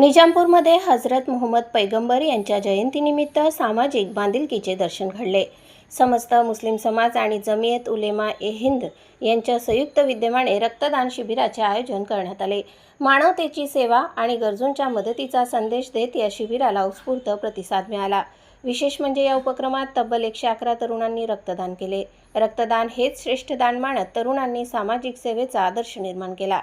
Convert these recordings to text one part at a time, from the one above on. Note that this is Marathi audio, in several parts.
निजामपूरमध्ये हजरत मुहम्मद पैगंबर यांच्या जयंतीनिमित्त सामाजिक बांधिलकीचे दर्शन घडले। समस्त मुस्लिम समाज आणि जमियत उलेमा-ए-हिंद यांच्या संयुक्त विद्यमाने रक्तदान शिबिराचे आयोजन करण्यात आले। मानवतेची सेवा आणि गरजूंच्या मदतीचा संदेश देत या शिबिराला उत्स्फूर्त प्रतिसाद मिळाला। विशेष म्हणजे या उपक्रमात तब्बल 111 तरुणांनी रक्तदान केले। रक्तदान हेच श्रेष्ठ दान मानत तरुणांनी सामाजिक सेवेचा आदर्श निर्माण केला।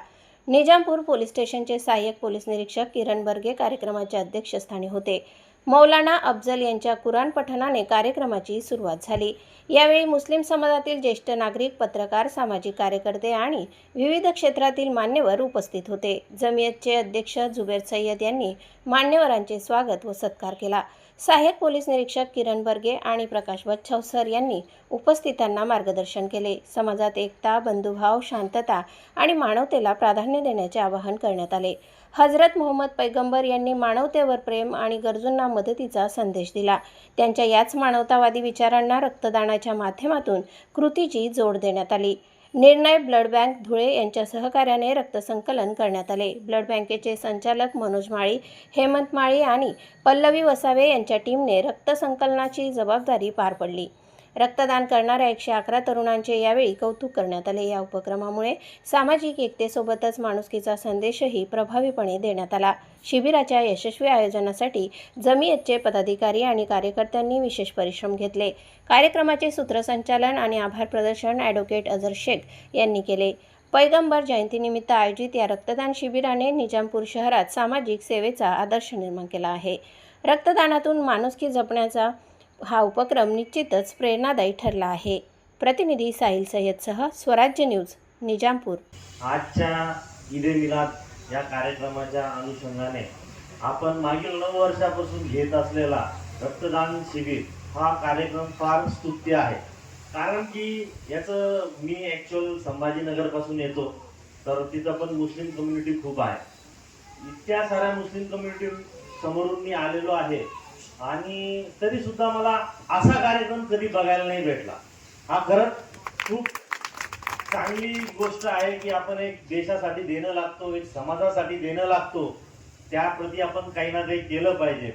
निजामपूर पोलीस स्टेशनचे सहाय्यक पोलीस निरीक्षक किरण बर्गे कार्यक्रमाच्या अध्यक्षस्थानी होते। मौलाना अफजल यांच्या कुराण पठणाने कार्यक्रमाची सुरुवात झाली। यावेळी मुस्लिम समाजातील ज्येष्ठ नागरिक, पत्रकार, सामाजिक कार्यकर्ते आणि विविध क्षेत्रातील मान्यवर उपस्थित होते। जमियतचे अध्यक्ष जुबेर सय्यद यांनी मान्यवरांचे स्वागत व सत्कार केला। सहाय्यक पोलीस निरीक्षक किरण बर्गे आणि प्रकाश बच्छाव सर यांनी उपस्थितांना मार्गदर्शन केले। समाजात एकता, बंधुभाव, शांतता आणि मानवतेला प्राधान्य देण्याचे आवाहन करण्यात आले। हजरत मुहम्मद पैगंबर यांनी मानवतेवर प्रेम आणि गरजूंना मदतीचा संदेश दिला। त्यांच्या याच मानवतावादी विचारांना रक्तदानाच्या माध्यमातून कृतीची जोड देण्यात आली। निर्णय ब्लड बँक धुळे यांच्या सहकार्याने रक्तसंकलन करण्यात आले। ब्लड बँकेचे संचालक मनोज माळी, हेमंत माळी आणि पल्लवी वसावे यांच्या टीमने रक्तसंकलनाची जबाबदारी पार पडली। रक्तदान करणाऱ्या 111 तरुणांचे यावेळी कौतुक करण्यात आले। या उपक्रमामुळे सामाजिक एकतेसोबतच माणुसकीचा संदेशही प्रभावीपणे देण्यात आला। शिबिराच्या यशस्वी आयोजनासाठी जमियतचे पदाधिकारी आणि कार्यकर्त्यांनी विशेष परिश्रम घेतले। कार्यक्रमाचे सूत्रसंचालन आणि आभार प्रदर्शन ॲडव्होकेट अझर शेख यांनी केले। पैगंबर जयंतीनिमित्त आयोजित या रक्तदान शिबिराने निजामपूर शहरात सामाजिक सेवेचा आदर्श निर्माण केला आहे। रक्तदानातून माणुसकी जपण्याचा हा उपक्रम निश्चितच प्रेरणादायी ठरला आहे। प्रतिनिधी साहिल सय्यदसह स्वराज्य न्यूज, निजामपूर। आजच्या ईद-ए मिलाद या कार्यक्रमाच्या अनुषंगाने आपण मागील 9 वर्षापासून घेत असलेला रक्तदान शिबिर हा कार्यक्रम फार स्तुत्य आहे। कारण की याचं मी ॲक्च्युअल संभाजीनगरपासून येतो, तर तिथं पण मुस्लिम कम्युनिटी खूप आहे। इतक्या साऱ्या मुस्लिम कम्युनिटी समोरून मी आलेलो आहे आणि तरी सुद्धा मला असा कार्यक्रम कधी बघायला नाही भेटला। हा खरंच खूप चांगली गोष्ट आहे की आपण एक देशासाठी देणं लागतो, एक समाजासाठी देणं लागतो, त्याप्रती आपण काही ना काही केलं पाहिजे।